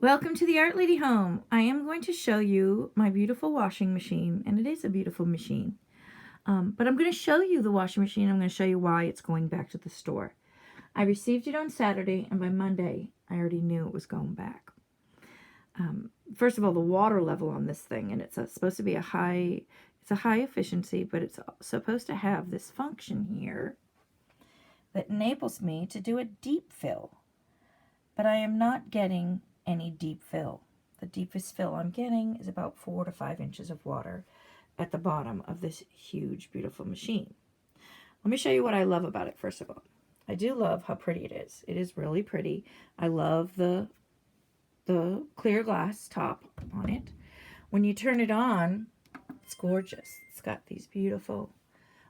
Welcome to the Art Lady home. I am going to show you my beautiful washing machine, and it is a beautiful machine. But I'm going to show you the washing machine. I'm going to show you why it's going back to the store. I received it on Saturday, and by Monday, I already knew it was going back. First of all, the water level on this thing, and it's supposed to be it's a high efficiency, but it's supposed to have this function here that enables me to do a deep fill. But I am not getting any deep fill. The deepest fill I'm getting is about 4 to 5 inches of water at the bottom of this huge, beautiful machine. Let me show you what I love about it, first of all. I do love how pretty it is. It is really pretty. I love the clear glass top on it. When you turn it on, it's gorgeous. It's got these beautiful,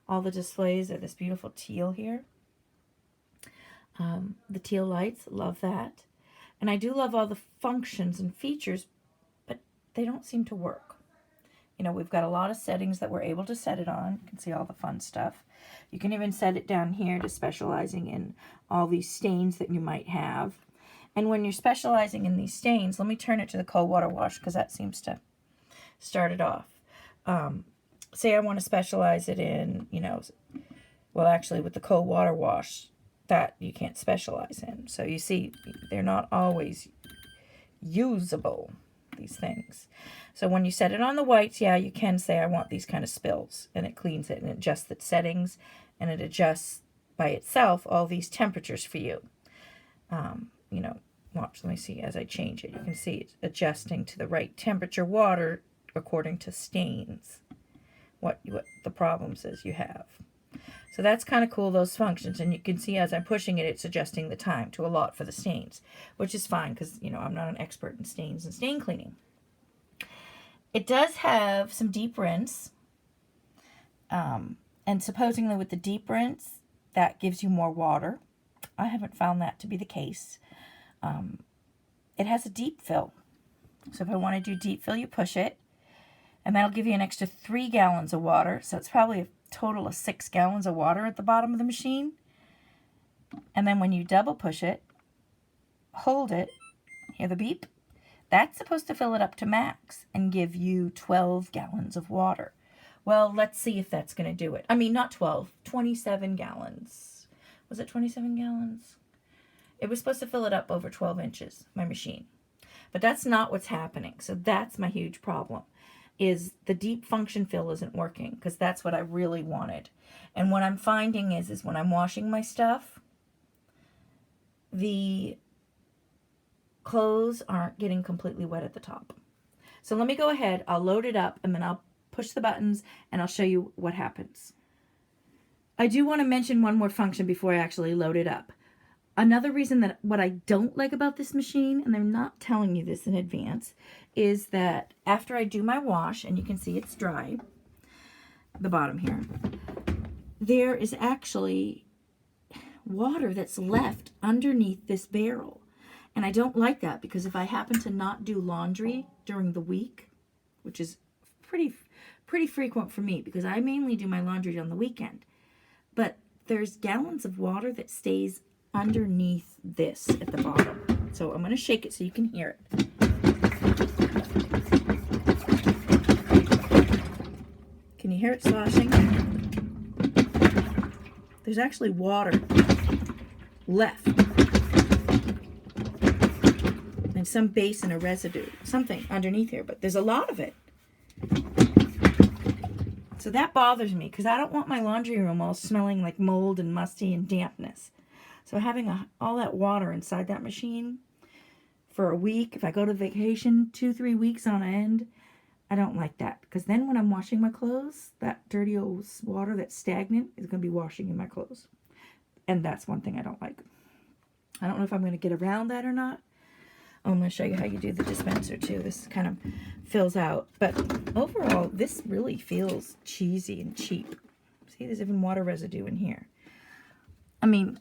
all the displays are this beautiful teal here. The teal lights, love that. And I do love all the functions and features, but they don't seem to work. You know, we've got a lot of settings that we're able to set it on. You can see all the fun stuff. You can even set it down here to specializing in all these stains that you might have. And when you're specializing in these stains, let me turn it to the cold water wash because that seems to start it off. Say I want to specialize it in, well, actually with the cold water wash, that you can't specialize in. So you see, they're not always usable, these things. So when you set it on the whites, yeah, you can say I want these kind of spills, and it cleans it and it adjusts the settings, and it adjusts by itself all these temperatures for you. Watch, let me see as I change it. You can see it's adjusting to the right temperature water according to stains, what the problems is you have. So that's kind of cool, those functions. And you can see as I'm pushing it, it's adjusting the time to allot for the stains, which is fine because, I'm not an expert in stains and stain cleaning. It does have some deep rinse. And supposedly with the deep rinse, that gives you more water. I haven't found that to be the case. It has a deep fill. So if I want to do deep fill, you push it. And that'll give you an extra 3 gallons of water. So it's probably a total of 6 gallons of water at the bottom of the machine. And then when you double push it, hold it, hear the beep? That's supposed to fill it up to max and give you 12 gallons of water. Well, let's see if that's going to do it. I mean, not 12, 27 gallons. Was it 27 gallons? It was supposed to fill it up over 12 inches, my machine. But that's not what's happening. So that's my huge problem. Is the deep function fill isn't working, because that's what I really wanted. And what I'm finding is when I'm washing my stuff, the clothes aren't getting completely wet at the top. So let me go ahead, I'll load it up, and then I'll push the buttons, and I'll show you what happens. I do want to mention one more function before I actually load it up. Another reason that what I don't like about this machine, and I'm not telling you this in advance, is that after I do my wash, and you can see it's dry, the bottom here, there is actually water that's left underneath this barrel. And I don't like that because if I happen to not do laundry during the week, which is pretty frequent for me because I mainly do my laundry on the weekend, but there's gallons of water that stays underneath this at the bottom. So I'm going to shake it so you can hear it. Can you hear it sloshing? There's actually water left. And some basin or residue, something underneath here, but there's a lot of it. So that bothers me because I don't want my laundry room all smelling like mold and musty and dampness. So having all that water inside that machine for a week, if I go to vacation 2-3 weeks on end, I don't like that. Because then when I'm washing my clothes, that dirty old water that's stagnant is going to be washing in my clothes. And that's one thing I don't like. I don't know if I'm going to get around that or not. I'm going to show you how you do the dispenser too. This kind of fills out. But overall, this really feels cheesy and cheap. See, there's even water residue in here. I mean,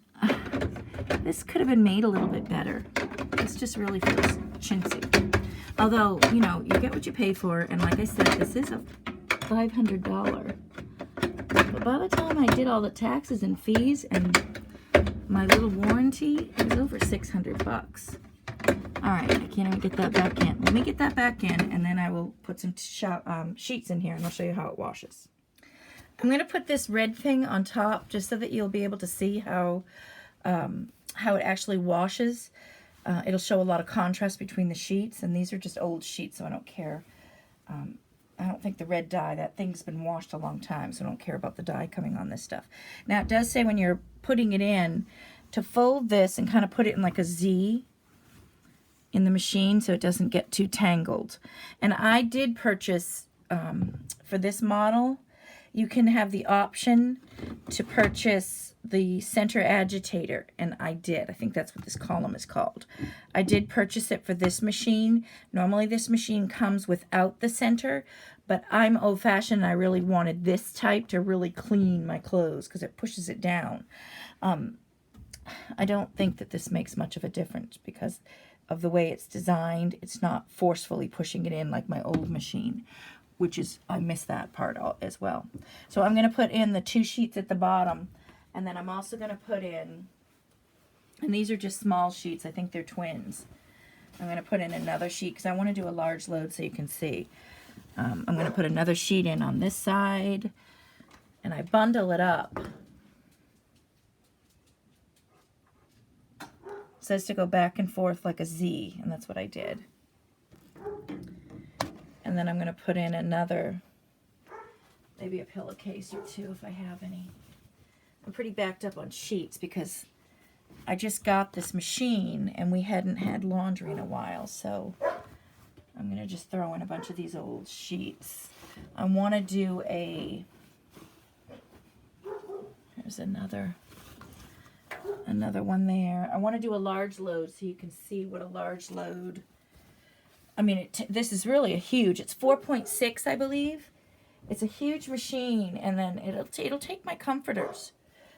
this could have been made a little bit better. This just really feels chintzy. Although, you get what you pay for. And like I said, this is a $500. But by the time I did all the taxes and fees and my little warranty, it was over $600. All right, I can't even get that back in. Let me get that back in, and then I will put some sheets in here, and I'll show you how it washes. I'm going to put this red thing on top just so that you'll be able to see how it actually washes. It'll show a lot of contrast between the sheets, and these are just old sheets, so I don't care. I don't think the red dye, that thing's been washed a long time, so I don't care about the dye coming on this stuff. Now, it does say when you're putting it in to fold this and kind of put it in like a Z in the machine so it doesn't get too tangled. And I did purchase, for this model, you can have the option to purchase the center agitator, and I did. I think that's what this column is called. I did purchase it for this machine. Normally this machine comes without the center, but I'm old-fashioned and I really wanted this type to really clean my clothes because it pushes it down. I don't think that this makes much of a difference because of the way it's designed. It's not forcefully pushing it in like my old machine, which is, I miss that part as well. So I'm going to put in the 2 sheets at the bottom, and then I'm also going to put in, and these are just small sheets, I think they're twins. I'm going to put in another sheet because I want to do a large load so you can see. I'm going to put another sheet in on this side, and I bundle it up. It says to go back and forth like a Z, and that's what I did. And then I'm going to put in another, maybe a pillowcase or 2 if I have any. I'm pretty backed up on sheets because I just got this machine and we hadn't had laundry in a while, so I'm going to just throw in a bunch of these old sheets. I want to do there's another one there. I want to do a large load so you can see what a large load, I mean, this is really it's 4.6, I believe. It's a huge machine, and then it'll take my comforters.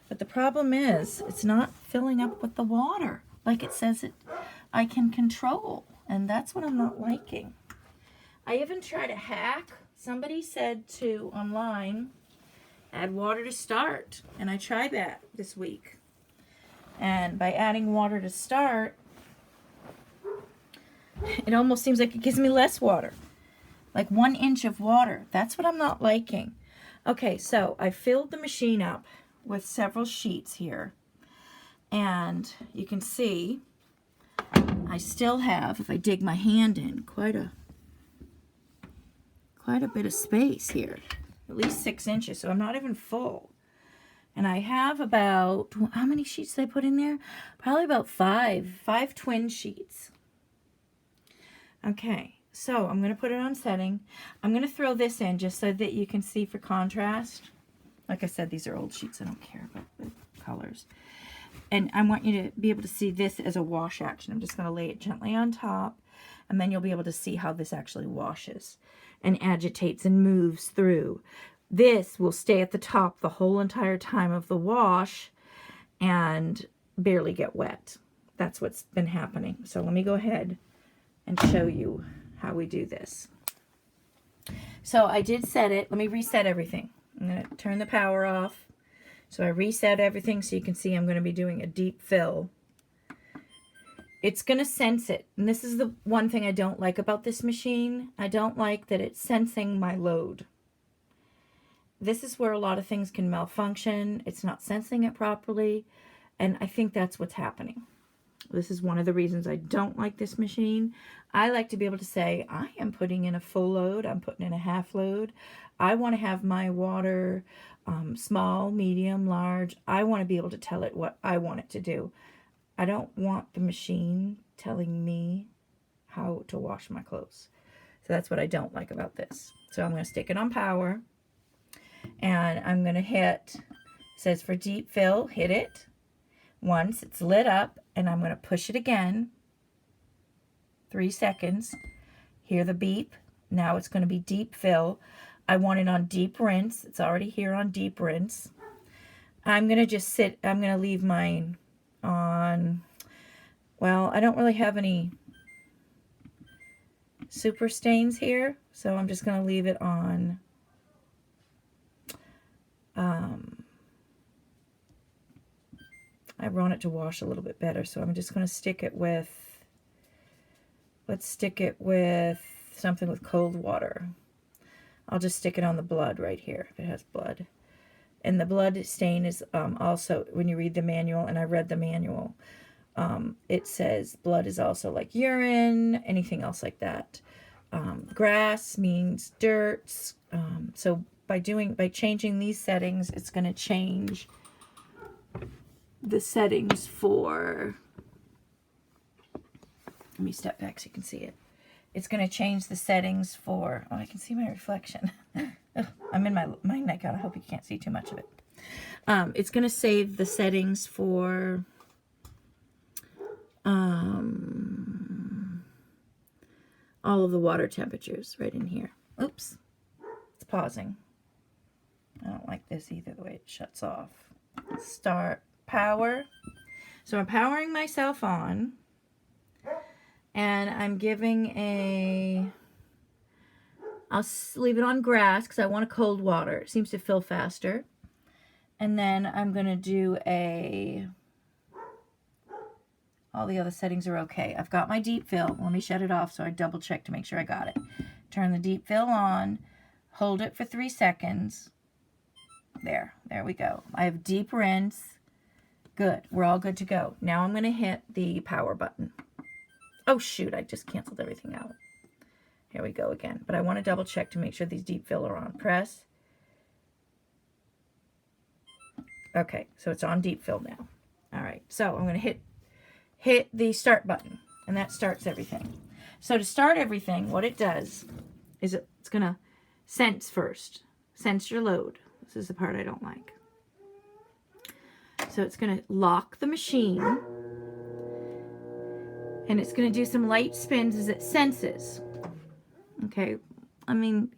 But the problem is, it's not filling up with the water like it says I can control, and that's what I'm not liking. I even tried a hack. Somebody said to online, add water to start, and I tried that this week. And by adding water to start, it almost seems like it gives me less water. Like 1 inch of water. That's what I'm not liking. Okay, so I filled the machine up with several sheets here. And you can see I still have, if I dig my hand in, quite a bit of space here. At least 6 inches, so I'm not even full. And I have about, how many sheets did I put in there? Probably about 5 twin sheets. Okay, so I'm going to put it on setting. I'm going to throw this in just so that you can see for contrast. Like I said, these are old sheets. I don't care about the colors. And I want you to be able to see this as a wash action. I'm just going to lay it gently on top, and then you'll be able to see how this actually washes and agitates and moves through. This will stay at the top the whole entire time of the wash and barely get wet. That's what's been happening. So let me go ahead and show you how we do this. So I did set it. Let me reset everything. I'm going to turn the power off. So I reset everything so you can see I'm going to be doing a deep fill. It's going to sense it. And this is the one thing I don't like about this machine. I don't like that it's sensing my load. This is where a lot of things can malfunction. It's not sensing it properly. And I think that's what's happening. This is one of the reasons I don't like this machine. I like to be able to say, I am putting in a full load. I'm putting in a half load. I want to have my water small, medium, large. I want to be able to tell it what I want it to do. I don't want the machine telling me how to wash my clothes. So that's what I don't like about this. So I'm going to stick it on power. And I'm going to hit, it says for deep fill, hit it. Once it's lit up, and I'm going to push it again. 3 seconds. Hear the beep. Now it's going to be deep fill. I want it on deep rinse. It's already here on deep rinse. I'm going to just I'm going to leave mine on, well, I don't really have any super stains here, so I'm just going to leave it on I want it to wash a little bit better, so I'm just going to stick it with Let's stick it with something with cold water. I'll just stick it on the blood right here if it has blood. And the blood stain is also, when you read the manual, and I read the manual, it says blood is also like urine, anything else like that. Grass means dirt. So by changing these settings, it's going to change the settings for, let me step back so you can see it. It's going to change the settings for, oh, I can see my reflection. I'm in my neck out. I hope you can't see too much of it. It's going to save the settings for all of the water temperatures right in here. Oops. It's pausing. I don't like this either, the way it shuts off. Start power. So I'm powering myself on. And I'm giving I'll leave it on grass because I want a cold water. It seems to fill faster. And then I'm going to do all the other settings are okay. I've got my deep fill. Let me shut it off so I double check to make sure I got it. Turn the deep fill on. Hold it for 3 seconds. There we go. I have deep rinse. Good. We're all good to go. Now I'm going to hit the power button. Oh, shoot, I just canceled everything out. Here we go again. But I want to double check to make sure these deep fill are on. Press. Okay, so it's on deep fill now. All right, so I'm going to hit the start button, and that starts everything. So to start everything, what it does is it's going to sense first. Sense your load. This is the part I don't like. So it's going to lock the machine. And it's going to do some light spins as it senses. Okay, I mean,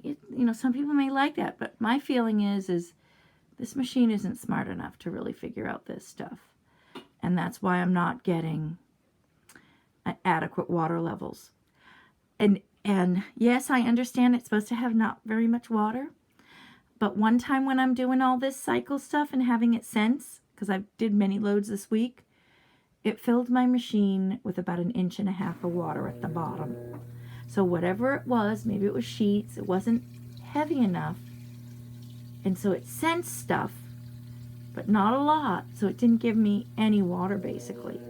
some people may like that, but my feeling is this machine isn't smart enough to really figure out this stuff. And that's why I'm not getting adequate water levels. And yes, I understand it's supposed to have not very much water. But one time when I'm doing all this cycle stuff and having it sense, because I did many loads this week, it filled my machine with about 1.5 inches of water at the bottom. So whatever it was, maybe it was sheets, it wasn't heavy enough. And so it sensed stuff, but not a lot. So it didn't give me any water, basically.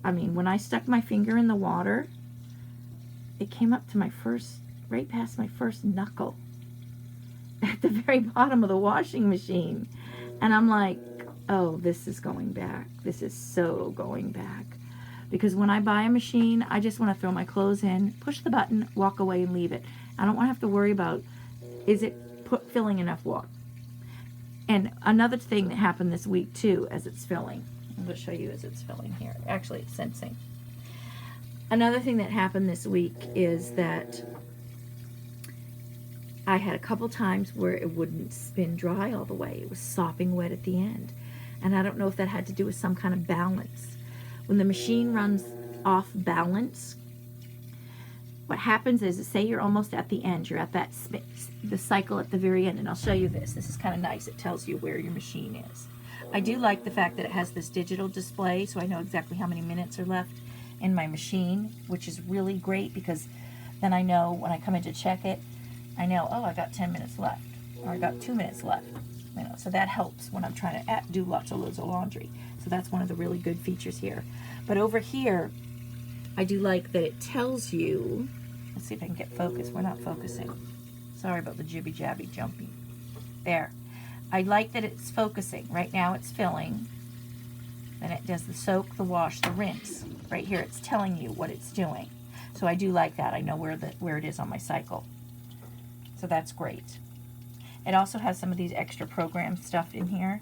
I mean, when I stuck my finger in the water, it came up to right past my first knuckle at the very bottom of the washing machine. And I'm like, oh, this is going back. This is so going back. Because when I buy a machine, I just want to throw my clothes in, push the button, walk away and leave it. I don't want to have to worry about, is it filling enough water? And another thing that happened this week too, as it's filling. I'm going to show you as it's filling here. Actually, it's sensing. Another thing that happened this week is that I had a couple times where it wouldn't spin dry all the way. It was sopping wet at the end. And I don't know if that had to do with some kind of balance. When the machine runs off balance, what happens is, say you're almost at the end, you're at that the cycle at the very end, and I'll show you this. This is kind of nice. It tells you where your machine is. I do like the fact that it has this digital display, so I know exactly how many minutes are left in my machine, which is really great because then I know when I come in to check it, I know, oh, I got 10 minutes left, or I got 2 minutes left. So that helps when I'm trying to do lots of loads of laundry. So that's one of the really good features here. But over here, I do like that it tells you, let's see if I can get focused. We're not focusing. Sorry about the jibby-jabby jumpy. There. I like that it's focusing. Right now it's filling. Then it does the soak, the wash, the rinse. Right here it's telling you what it's doing. So I do like that. I know where it is on my cycle. So that's great. It also has some of these extra program stuff in here.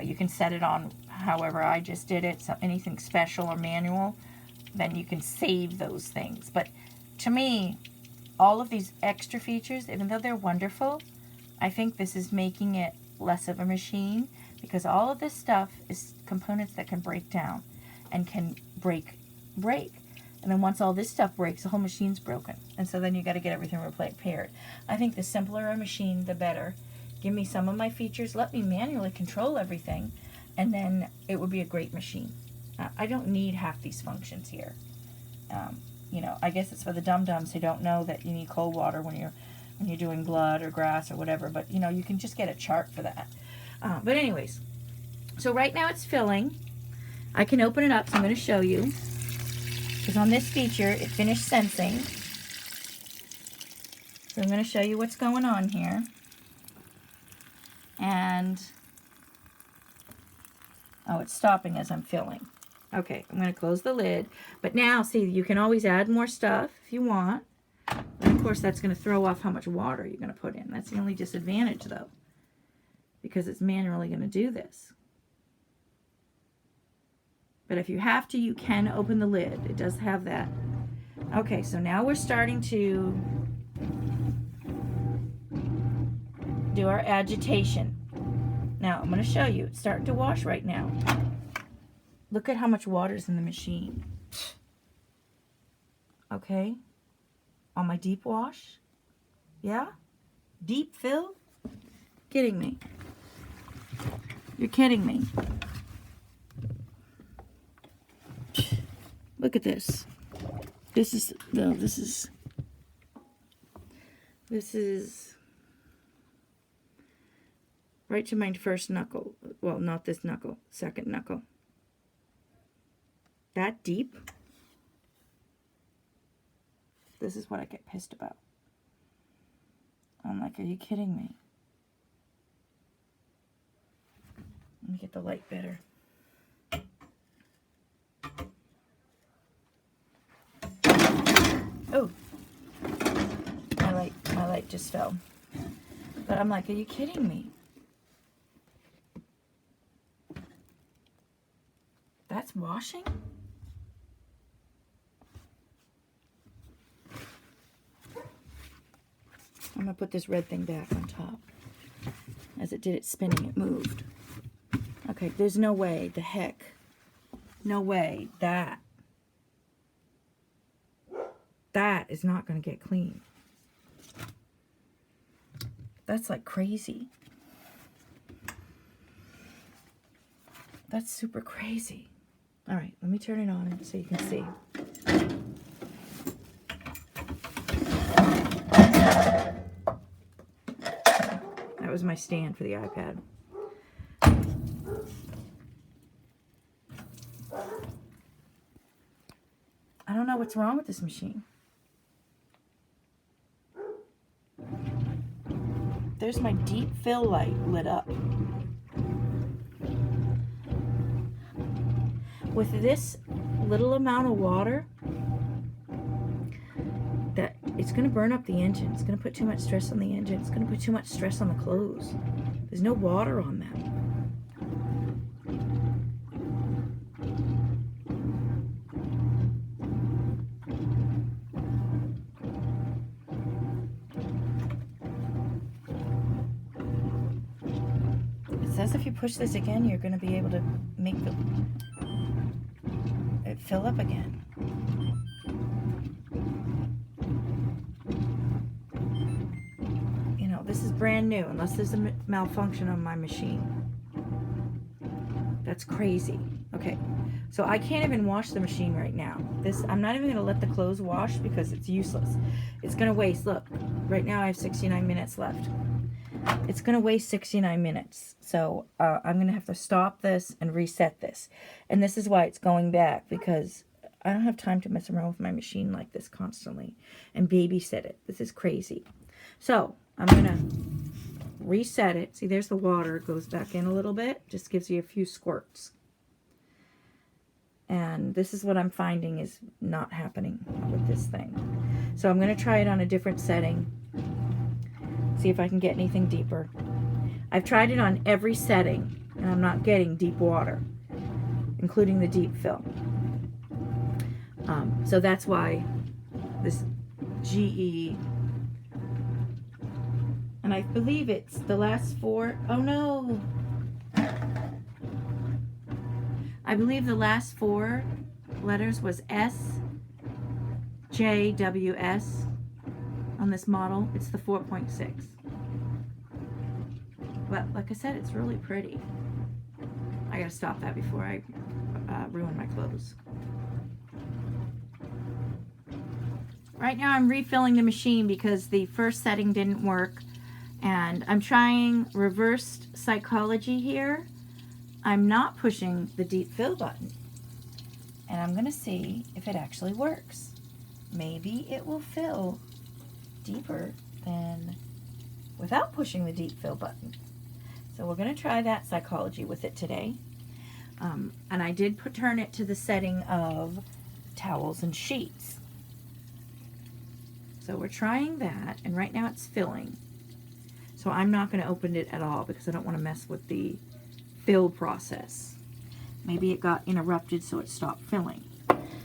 You can set it on however I just did it, so anything special or manual, then you can save those things. But to me, all of these extra features, even though they're wonderful, I think this is making it less of a machine because all of this stuff is components that can break down and can break. And then once all this stuff breaks, the whole machine's broken. And so then you got to get everything repaired. I think the simpler a machine, the better. Give me some of my features. Let me manually control everything. And then it would be a great machine. I don't need half these functions here. you know, I guess it's for the dum-dums who don't know that you need cold water when you're doing blood or grass or whatever. But, you know, you can just get a chart for that. But anyways, so right now it's filling. I can open it up, so I'm going to show you. Because on this feature, it finished sensing. So I'm going to show you what's going on here. And, oh, it's stopping as I'm filling. Okay, I'm going to close the lid. But now, see, you can always add more stuff if you want. And of course, that's going to throw off how much water you're going to put in. That's the only disadvantage, though, because it's manually going to do this. But if you have to, you can open the lid. It does have that. Okay, so now we're starting to do our agitation. Now, I'm going to show you. It's starting to wash right now. Look at how much water's in the machine. Okay. On my deep wash. Yeah? Deep fill? Kidding me. You're kidding me. Look at this. This is right to my first knuckle. Well, not this knuckle, second knuckle. That deep? This is what I get pissed about. I'm like, are you kidding me? Let me get the light better. Oh, my light just fell. But I'm like, are you kidding me? That's washing? I'm going to put this red thing back on top. As it did it spinning, it moved. Okay, there's no way, the heck. No way, that is not going to get clean. That's like crazy. That's super crazy. All right, let me turn it on so you can see. That was my stand for the iPad. I don't know what's wrong with this machine. There's my deep fill light lit up. With this little amount of water, that it's going to burn up the engine. It's going to put too much stress on the engine. It's going to put too much stress on the clothes. There's no water on them. It says if you push this again, you're going to be able to make it fill up again. You know, this is brand new, unless there's a malfunction on my machine. That's crazy. Okay, so I can't even wash the machine right now. I'm not even going to let the clothes wash because it's useless. It's going to waste, look, right now I have 69 minutes left. It's going to waste 69 minutes. So I'm going to have to stop this and reset this. And this is why it's going back, because I don't have time to mess around with my machine like this constantly and babysit it. This is crazy. So I'm going to reset it. See, there's the water. It goes back in a little bit. Just gives you a few squirts. And this is what I'm finding is not happening with this thing. So I'm going to try it on a different setting. See if I can get anything deeper. I've tried it on every setting, and I'm not getting deep water, including the deep fill. So that's why this GE, and I believe it's the last four, oh no, I believe the last four letters was SJWS on this model. It's the 4.6. But like I said, it's really pretty. I gotta stop that before I ruin my clothes. Right now I'm refilling the machine because the first setting didn't work, and I'm trying reversed psychology here. I'm not pushing the deep fill button, and I'm going to see if it actually works. Maybe it will fill deeper than without pushing the deep fill button. So we're going to try that psychology with it today. And I did turn it to the setting of towels and sheets. So we're trying that, and right now it's filling. So I'm not going to open it at all because I don't want to mess with the fill process. Maybe it got interrupted so it stopped filling.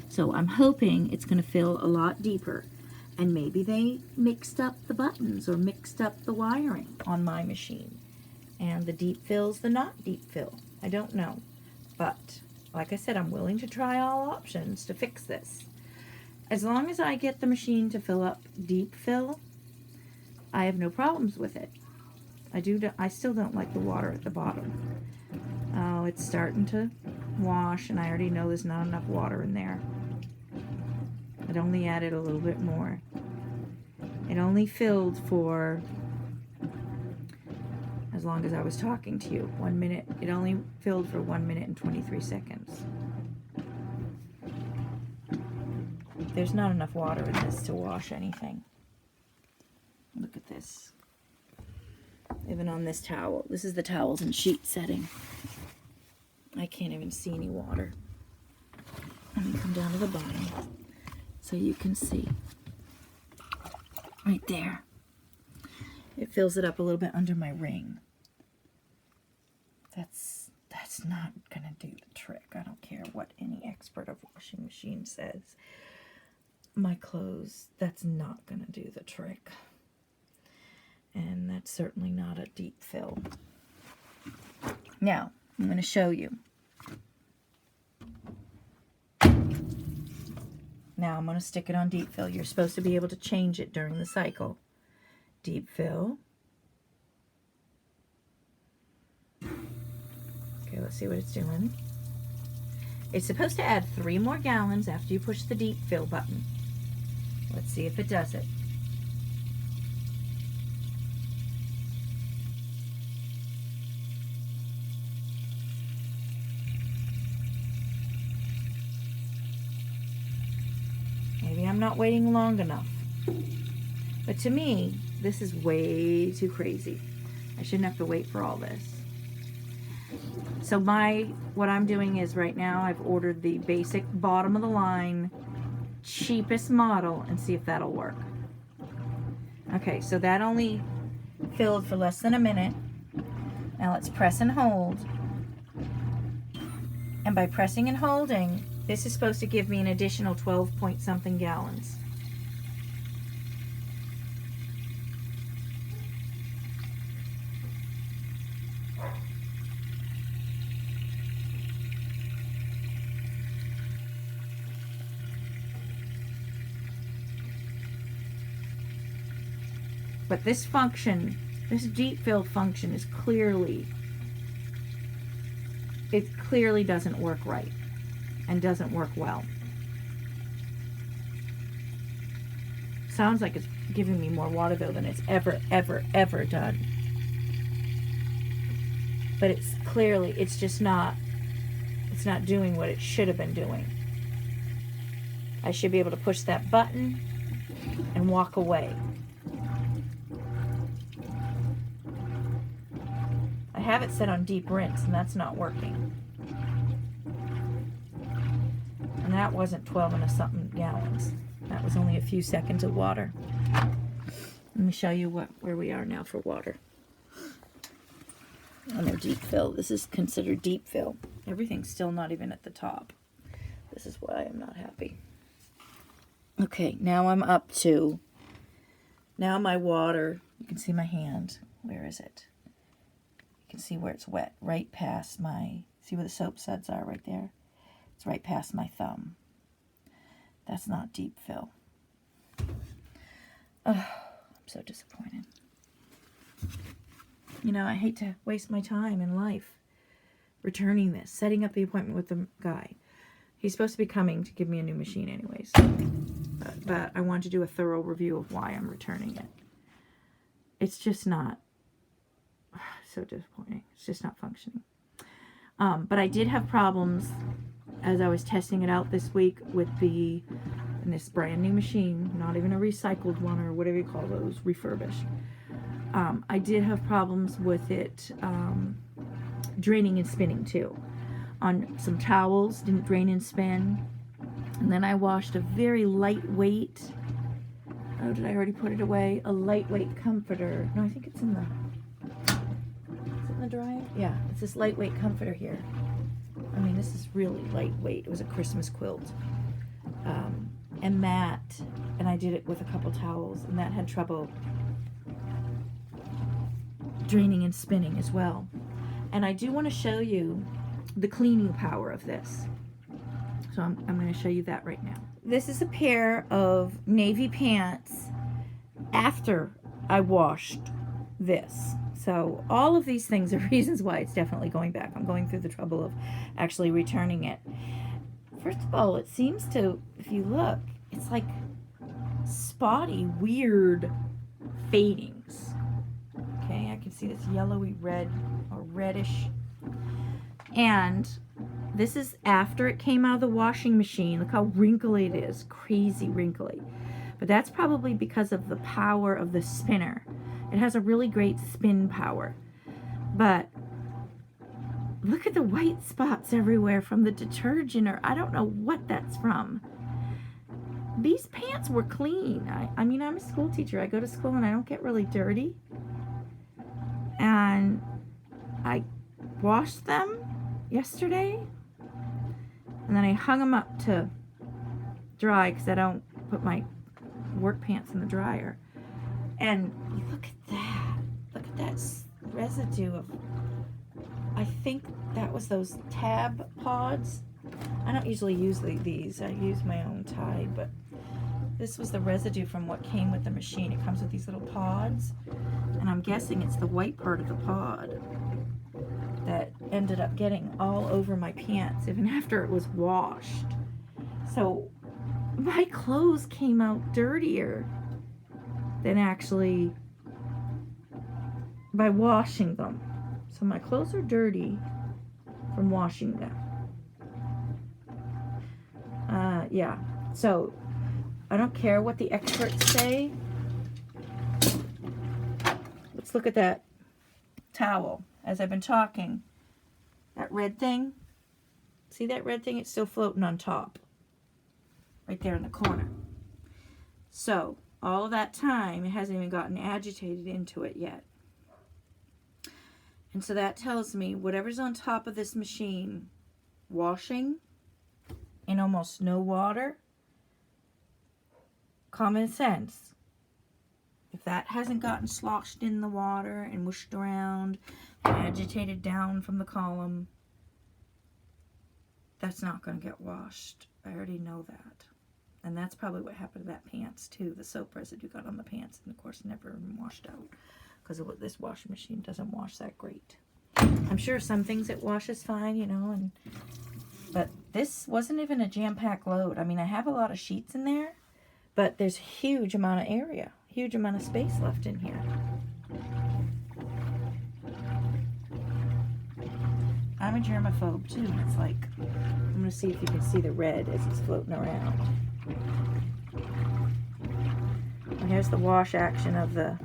So I'm hoping it's going to fill a lot deeper. And maybe they mixed up the buttons or mixed up the wiring on my machine. And the deep fill's the not deep fill. I don't know. But like I said, I'm willing to try all options to fix this. As long as I get the machine to fill up deep fill, I have no problems with it. I still don't like the water at the bottom. Oh, it's starting to wash, and I already know there's not enough water in there. It only added a little bit more. It only filled for as long as I was talking to you. 1 minute. It only filled for 1 minute and 23 seconds. There's not enough water in this to wash anything. Look at this. Even on this towel. This is the towels and sheet setting. I can't even see any water. Let me come down to the bottom so you can see. Right there. It fills it up a little bit under my ring. That's not going to do the trick. I don't care what any expert of washing machine says. My clothes, that's not going to do the trick. And that's certainly not a deep fill. Now, I'm going to show you. Now I'm going to stick it on deep fill. You're supposed to be able to change it during the cycle. Deep fill. Okay, let's see what it's doing. It's supposed to add 3 more gallons after you push the deep fill button. Let's see if it does it. Maybe I'm not waiting long enough. But to me, this is way too crazy. I shouldn't have to wait for all this. So what I'm doing is right now I've ordered the basic bottom of the line, cheapest model, and see if that'll work. Okay, so that only filled for less than a minute. Now let's press and hold. And by pressing and holding, this is supposed to give me an additional 12 point something gallons. But this function, this deep fill function is it clearly doesn't work right and doesn't work well. Sounds like it's giving me more water though than it's ever done. But it's clearly, it's not doing what it should have been doing. I should be able to push that button and walk away. I have it set on deep rinse, and that's not working. And that wasn't 12 and a something gallons. That was only a few seconds of water. Let me show you where we are now for water. On their deep fill. This is considered deep fill. Everything's still not even at the top. This is why I'm not happy. Okay, now I'm up to, now my water, you can see my hand. Where is it? You can see where it's wet, right past my, see where the soap suds are right there? It's right past my thumb. That's not deep fill. Oh, I'm so disappointed. You know, I hate to waste my time in life returning this, setting up the appointment with the guy, He's supposed to be coming to give me a new machine anyways. But I wanted to do a thorough review of why I'm returning it. It's just not, so disappointing. It's just not functioning. But I did have problems as I was testing it out this week with this brand new machine, not even a recycled one or whatever you call those, refurbished. I did have problems with it draining and spinning too. On some towels, didn't drain and spin. And then I washed a very lightweight, oh, did I already put it away? A lightweight comforter. No, I think it's in the, is it in the dryer? Yeah, it's this lightweight comforter here. I mean, this is really lightweight. It was a Christmas quilt. And that, and I did it with a couple towels, and that had trouble draining and spinning as well. And I do want to show you the cleaning power of this. So I'm going to show you that right now. This is a pair of navy pants after I washed this. So all of these things are reasons why it's definitely going back. I'm going through the trouble of actually returning it. First of all, it seems to, if you look, it's like spotty, weird fadings. Okay, I can see this yellowy red or reddish. And this is after it came out of the washing machine. Look how wrinkly it is. Crazy wrinkly. But that's probably because of the power of the spinner. It has a really great spin power. But look at the white spots everywhere from the detergent, or I don't know what that's from. These pants were clean. I mean, I'm a school teacher. I go to school and I don't get really dirty. And I washed them yesterday. And then I hung them up to dry because I don't put my work pants in the dryer. And look at that. Look at that residue of, I think that was those tab pods. I don't usually use these. I use my own Tide, but this was the residue from what came with the machine. It comes with these little pods, and I'm guessing it's the white part of the pod that ended up getting all over my pants even after it was washed. So my clothes came out dirtier than actually by washing them. So my clothes are dirty from washing them. Yeah, so I don't care what the experts say. Let's look at that towel. As I've been talking, that red thing, see that red thing? It's still floating on top, right there in the corner. So all of that time, it hasn't even gotten agitated into it yet. And so that tells me whatever's on top of this machine, washing in almost no water, common sense, if that hasn't gotten sloshed in the water and whooshed around, agitated down from the column, that's not going to get washed. I already know that. And that's probably what happened to that pants too. The soap residue got on the pants and of course never washed out because this washing machine doesn't wash that great. I'm sure some things it washes fine, you know, but this wasn't even a jam-packed load. I mean, I have a lot of sheets in there, but there's a huge amount of area, huge amount of space left in here. I'm a germaphobe too. It's like, I'm going to see if you can see the red as it's floating around. And here's the wash action of the,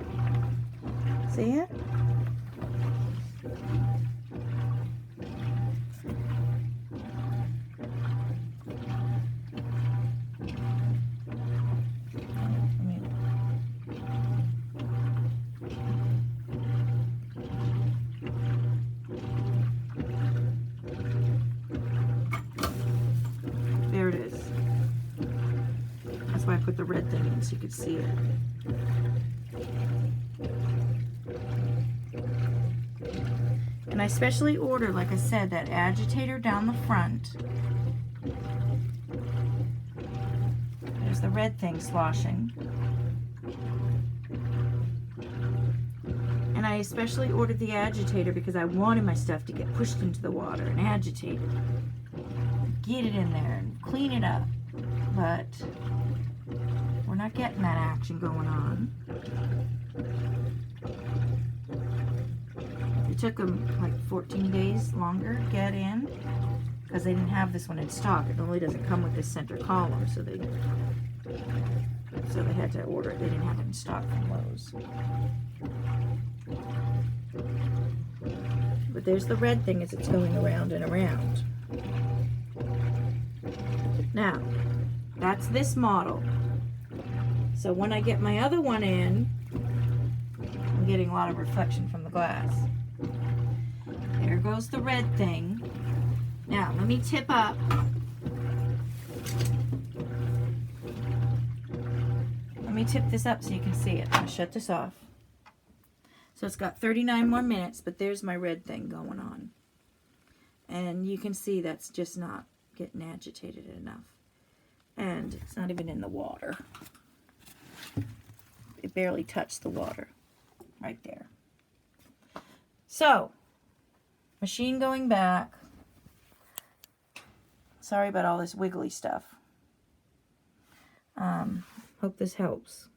see it? There it is. That's why I put the red thing in so you could see it. And I specially ordered, like I said, that agitator down the front. There's the red thing sloshing. And I especially ordered the agitator because I wanted my stuff to get pushed into the water and agitated. get it in there and clean it up. But we're not getting that action going on. It took them like 14 days longer to get in because they didn't have this one in stock. It normally doesn't come with this center column, so they had to order it. They didn't have it in stock from Lowe's. But there's the red thing as it's going around and around. Now, that's this model. So when I get my other one in, I'm getting a lot of reflection from the glass. There goes the red thing. Now, let me tip up. Let me tip this up so you can see it. I'll shut this off. So it's got 39 more minutes, but there's my red thing going on. And you can see that's just not getting agitated enough. And it's not even in the water. It barely touched the water. Right there. So, machine going back. Sorry about all this wiggly stuff. Hope this helps.